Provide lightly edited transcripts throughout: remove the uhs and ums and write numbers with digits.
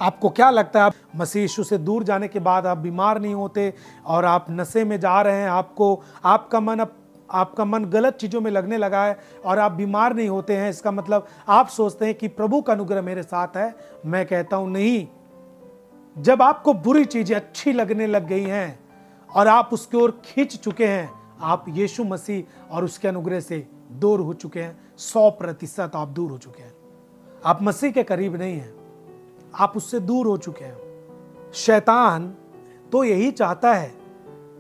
आपको क्या लगता है, आप मसीह यीशु से दूर जाने के बाद आप बीमार नहीं होते और आप नशे में जा रहे हैं, आपका मन गलत चीज़ों में लगने लगा है और आप बीमार नहीं होते हैं, इसका मतलब आप सोचते हैं कि प्रभु का अनुग्रह मेरे साथ है? मैं कहता हूं नहीं। जब आपको बुरी चीजें अच्छी लगने लग गई हैं और आप उसकी ओर खींच चुके हैं, आप यीशु मसीह और उसके अनुग्रह से दूर हो चुके हैं। 100% आप दूर हो चुके हैं। आप मसीह के करीब नहीं हैं, आप उससे दूर हो चुके हैं। शैतान तो यही चाहता है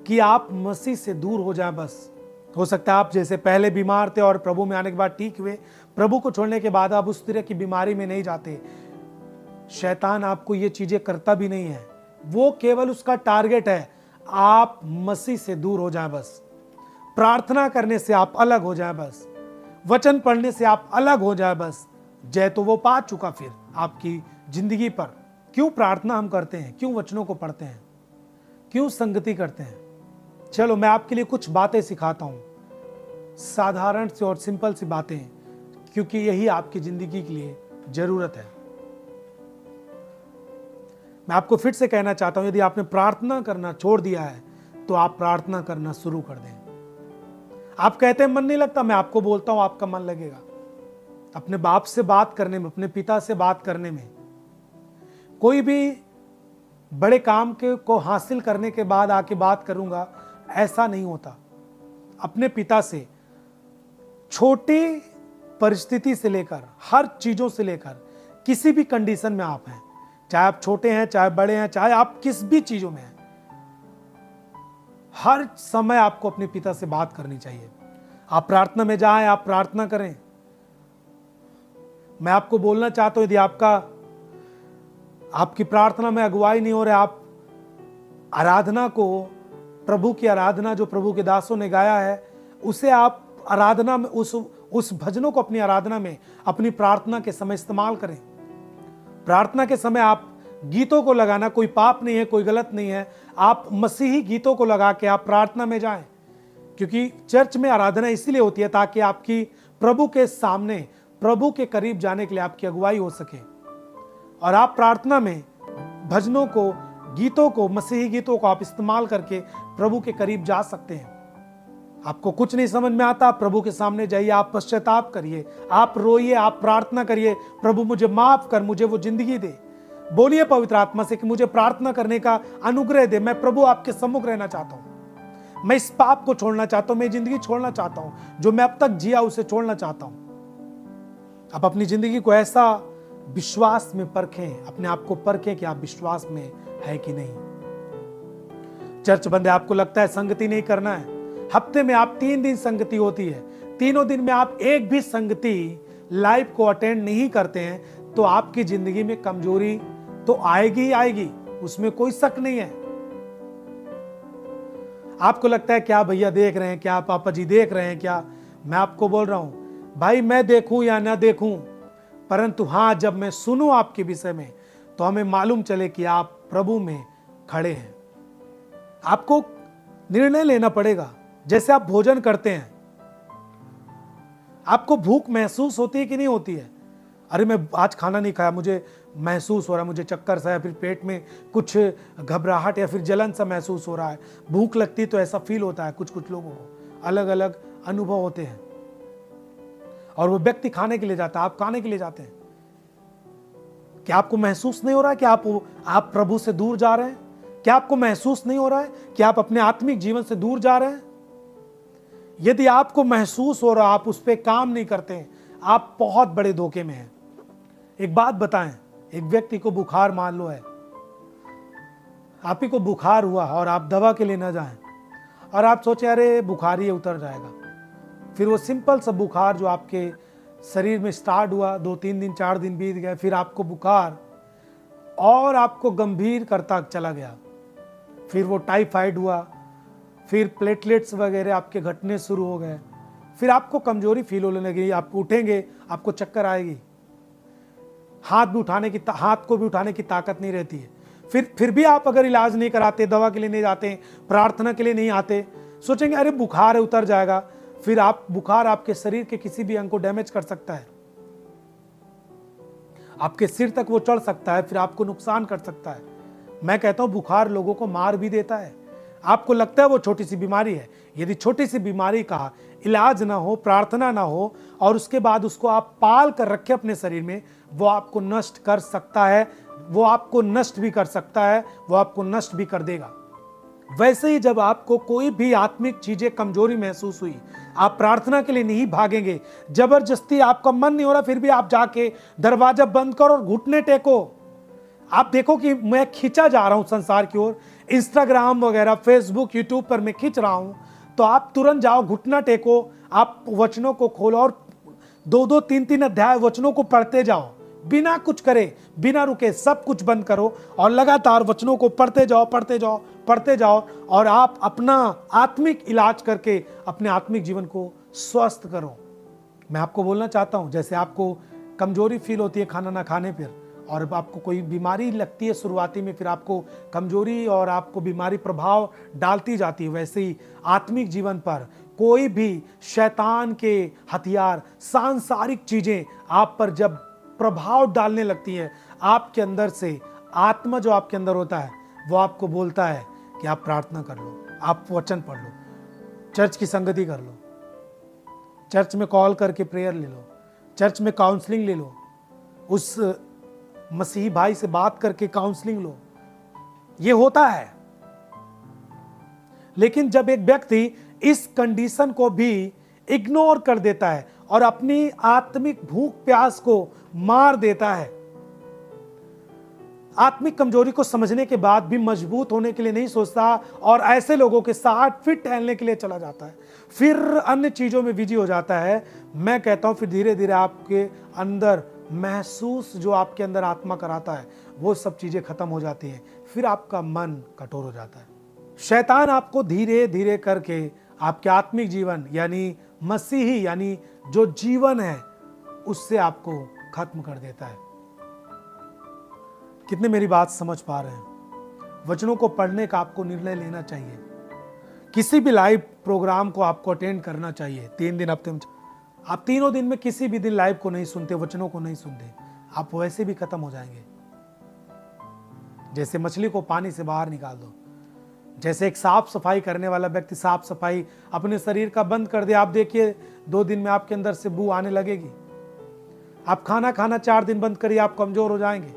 कि आप मसीह से दूर हो जाएं। बस हो सकता है आप जैसे पहले बीमार थे और प्रभु में आने के बाद ठीक हुए, प्रभु को छोड़ने के बाद आप उस तरह की बीमारी में नहीं जाते। शैतान आपको ये चीजें करता भी नहीं है, वो केवल उसका टारगेट है आप मसीह से दूर हो जाएं। बस प्रार्थना करने से आप अलग हो जाएं, बस वचन पढ़ने से आप अलग हो जाएं। बस जय तो वो पा चुका फिर आपकी जिंदगी पर। क्यों प्रार्थना हम करते हैं, क्यों वचनों को पढ़ते हैं, क्यों संगति करते हैं? चलो मैं आपके लिए कुछ बातें सिखाता हूं, साधारण सी और सिंपल सी बातें, क्योंकि यही आपकी जिंदगी के लिए जरूरत है। मैं आपको फिर से कहना चाहता हूं, यदि आपने प्रार्थना करना छोड़ दिया है तो आप प्रार्थना करना शुरू कर दें। आप कहते हैं मन नहीं लगता, मैं आपको बोलता हूं आपका मन लगेगा। अपने बाप से बात करने में, अपने पिता से बात करने में, कोई भी बड़े काम को हासिल करने के बाद आके बात करूंगा, ऐसा नहीं होता। अपने पिता से छोटी परिस्थिति से लेकर हर चीजों से लेकर किसी भी कंडीशन में आप हैं, चाहे आप छोटे हैं, चाहे बड़े हैं, चाहे आप किस भी चीजों में हैं, हर समय आपको अपने पिता से बात करनी चाहिए। आप प्रार्थना में जाएं, आप प्रार्थना करें। मैं आपको बोलना चाहता हूं, यदि आपकी प्रार्थना में अगुवाई नहीं हो रहा, आप आराधना को, प्रभु की आराधना जो प्रभु के दासों ने गाया है, उसे आप आराधना में, उस भजनों को अपनी आराधना में, अपनी प्रार्थना के समय इस्तेमाल करें। प्रार्थना के समय आप गीतों को लगाना कोई पाप नहीं है, कोई गलत नहीं है। आप मसीही गीतों को लगा के आप प्रार्थना में जाएं, क्योंकि चर्च में आराधना इसीलिए होती है ताकि आपकी प्रभु के सामने, प्रभु के करीब जाने के लिए आपकी अगुवाई हो सके। और आप प्रार्थना में भजनों को, गीतों को, मसीही गीतों को आप इस्तेमाल करके प्रभु के करीब जा सकते हैं। आपको कुछ नहीं समझ में आता, प्रभु के सामने जाइए, आप पश्चाताप करिए, आप रोइए, आप प्रार्थना करिए, प्रभु मुझे माफ कर, मुझे वो जिंदगी दे। बोलिए पवित्र आत्मा से कि मुझे प्रार्थना करने का अनुग्रह दे, मैं प्रभु आपके सम्मुख रहना चाहता हूं, मैं इस पाप को छोड़ना चाहता हूं, मैं जिंदगी छोड़ना चाहता हूं, जो मैं अब तक जिया उसे छोड़ना चाहता हूं। आप अपनी जिंदगी को ऐसा विश्वास में परखें, अपने आप को परखें कि आप विश्वास में है कि नहीं। चर्च बंद है, आपको लगता है संगति नहीं करना है, हफ्ते में आप 3 दिन संगति होती है, तीनों दिन में आप एक भी संगति लाइव को अटेंड नहीं करते हैं, तो आपकी जिंदगी में कमजोरी तो आएगी ही आएगी, उसमें कोई शक नहीं है। आपको लगता है क्या भैया देख रहे हैं, क्या पापा जी देख रहे हैं क्या? मैं आपको बोल रहा हूं भाई, मैं देखूं या ना देखूं, परंतु हां, जब मैं सुनूं आपके विषय में तो हमें मालूम चले कि आप प्रभु में खड़े हैं। आपको निर्णय लेना पड़ेगा। जैसे आप भोजन करते हैं, आपको भूख महसूस होती है कि नहीं होती है? अरे मैं आज खाना नहीं खाया, मुझे महसूस हो रहा है, मुझे चक्कर सा या फिर पेट में कुछ घबराहट या फिर जलन सा महसूस हो रहा है। भूख लगती तो ऐसा फील होता है। कुछ कुछ लोगों को अलग अलग अनुभव होते हैं और वो व्यक्ति खाने के लिए जाता है, आप खाने के लिए जाते हैं। क्या आपको महसूस नहीं हो रहा है कि आप प्रभु से दूर जा रहे हैं? क्या आपको महसूस नहीं हो रहा है कि आप अपने आत्मिक जीवन से दूर जा रहे हैं? यदि आपको महसूस हो रहा, आप उस पर काम नहीं करते, आप बहुत बड़े धोखे में हैं। एक बात बताएं, एक व्यक्ति को बुखार मान लो है, आप ही को बुखार हुआ और आप दवा के लिए न जाएं और आप सोचे अरे बुखार ही उतर जाएगा, फिर वो सिंपल सा बुखार जो आपके शरीर में स्टार्ट हुआ, 2-3 दिन 4 दिन बीत गए, फिर आपको बुखार और आपको गंभीर करता चला गया, फिर वो टाइफाइड हुआ, फिर प्लेटलेट्स वगैरह आपके घटने शुरू हो गए, फिर आपको कमजोरी फील होने लगी, आप उठेंगे आपको चक्कर आएगी, हाथ को भी उठाने की ताकत नहीं रहती है। फिर भी आप अगर इलाज नहीं कराते, दवा के लिए नहीं जाते, प्रार्थना के लिए नहीं आते, सोचेंगे अरे बुखार है उतर जाएगा, फिर बुखार आपके शरीर के किसी भी अंग को डैमेज कर सकता है। आपके सिर तक वो चढ़ सकता है, फिर आपको नुकसान कर सकता है। मैं कहता हूं बुखार लोगों को मार भी देता है। आपको लगता है वो छोटी सी बीमारी है, यदि छोटी सी बीमारी का इलाज ना हो, प्रार्थना ना हो और उसके बाद उसको आप पाल कर रखे अपने शरीर में, वो आपको नष्ट कर सकता है, वो आपको नष्ट भी कर सकता है, वो आपको नष्ट भी कर देगा। वैसे ही जब आपको कोई भी आत्मिक चीजें कमजोरी महसूस हुई, आप प्रार्थना के लिए नहीं भागेंगे। जबरदस्ती आपका मन नहीं हो रहा, फिर भी आप जाके दरवाजा बंद करो और घुटने टेको। आप देखो कि मैं खींचा जा रहा हूं संसार की ओर, इंस्टाग्राम वगैरह, फेसबुक, यूट्यूब पर मैं खींच रहा हूं, तो आप तुरंत जाओ, घुटना टेको, आप वचनों को खोलो और 2-2, 3-3 अध्याय वचनों को पढ़ते जाओ, बिना कुछ करे, बिना रुके, सब कुछ बंद करो और लगातार वचनों को पढ़ते जाओ, पढ़ते जाओ, पढ़ते जाओ और आप अपना आत्मिक इलाज करके अपने आत्मिक जीवन को स्वस्थ करो। मैं आपको बोलना चाहता हूं, जैसे आपको कमजोरी फील होती है खाना ना खाने पर, और आपको कोई बीमारी लगती है शुरुआती में, फिर आपको कमजोरी और आपको बीमारी प्रभाव डालती जाती है, वैसे ही आत्मिक जीवन पर कोई भी शैतान के हथियार, सांसारिक चीजें आप पर जब प्रभाव डालने लगती हैं, आपके अंदर से आत्मा जो आपके अंदर होता है वो आपको बोलता है कि आप प्रार्थना कर लो, आप वचन पढ़ लो, चर्च की संगति कर लो, चर्च में कॉल करके प्रेयर ले लो, चर्च में काउंसलिंग ले लो, उस मसीही भाई से बात करके काउंसलिंग लो। ये होता है। लेकिन जब एक व्यक्ति इस कंडीशन को भी इग्नोर कर देता है और अपनी आत्मिक भूख प्यास को मार देता है, आत्मिक कमजोरी को समझने के बाद भी मजबूत होने के लिए नहीं सोचता और ऐसे लोगों के साथ फिर टहलने के लिए चला जाता है, फिर अन्य चीजों में बिजी हो जाता है, मैं कहता हूं फिर धीरे धीरे आपके अंदर महसूस जो आपके अंदर आत्मा कराता है वो सब चीजें खत्म हो जाती हैं, फिर आपका मन कठोर हो जाता है। शैतान आपको धीरे धीरे करके आपके आत्मिक जीवन यानी मसीही यानी जो जीवन है उससे आपको खत्म कर देता है। कितने मेरी बात समझ पा रहे हैं? वचनों को पढ़ने का आपको निर्णय लेना चाहिए। किसी भी लाइव प्रोग्राम को आपको अटेंड करना चाहिए 3 दिन हफ्ते में। आप तीनों दिन में किसी भी दिन लाइव को नहीं सुनते, वचनों को नहीं सुनते, आप वैसे भी खत्म हो जाएंगे। जैसे मछली को पानी से बाहर निकाल दो, जैसे एक साफ सफाई करने वाला व्यक्ति साफ सफाई अपने शरीर का बंद कर दे, आप देखिए 2 दिन में आपके अंदर से बू आने लगेगी। आप खाना खाना 4 दिन बंद करिए, आप कमजोर हो जाएंगे।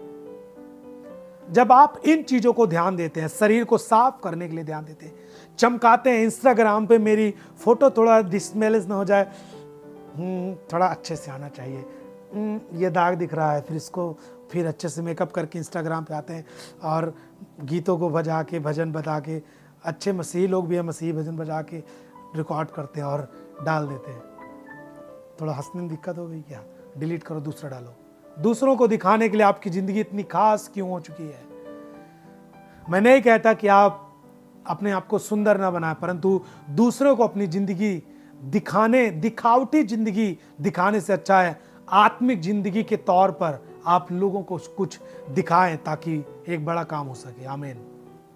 जब आप इन चीजों को ध्यान देते हैं, शरीर को साफ करने के लिए ध्यान देते हैं, चमकाते हैं, इंस्टाग्राम पे मेरी फोटो थोड़ा डिस्मेलेज ना हो जाए, थोड़ा अच्छे से आना चाहिए, ये दाग दिख रहा है, फिर इसको फिर अच्छे से मेकअप करके इंस्टाग्राम पे आते हैं और गीतों को बजा के, भजन बता के, अच्छे मसीही लोग भी हैं, मसीही भजन बजा के रिकॉर्ड करते हैं और डाल देते हैं। थोड़ा हंसने में दिक्कत हो गई क्या? डिलीट करो, दूसरा डालो। दूसरों को दिखाने के लिए आपकी ज़िंदगी इतनी खास क्यों हो चुकी है? मैं नहीं कहता कि आप अपने आप को सुंदर ना बनाएं, परंतु दूसरों को अपनी ज़िंदगी दिखाने, दिखावटी ज़िंदगी दिखाने से अच्छा है आत्मिक ज़िंदगी के तौर पर आप लोगों को कुछ दिखाएं ताकि एक बड़ा काम हो सके। आमीन।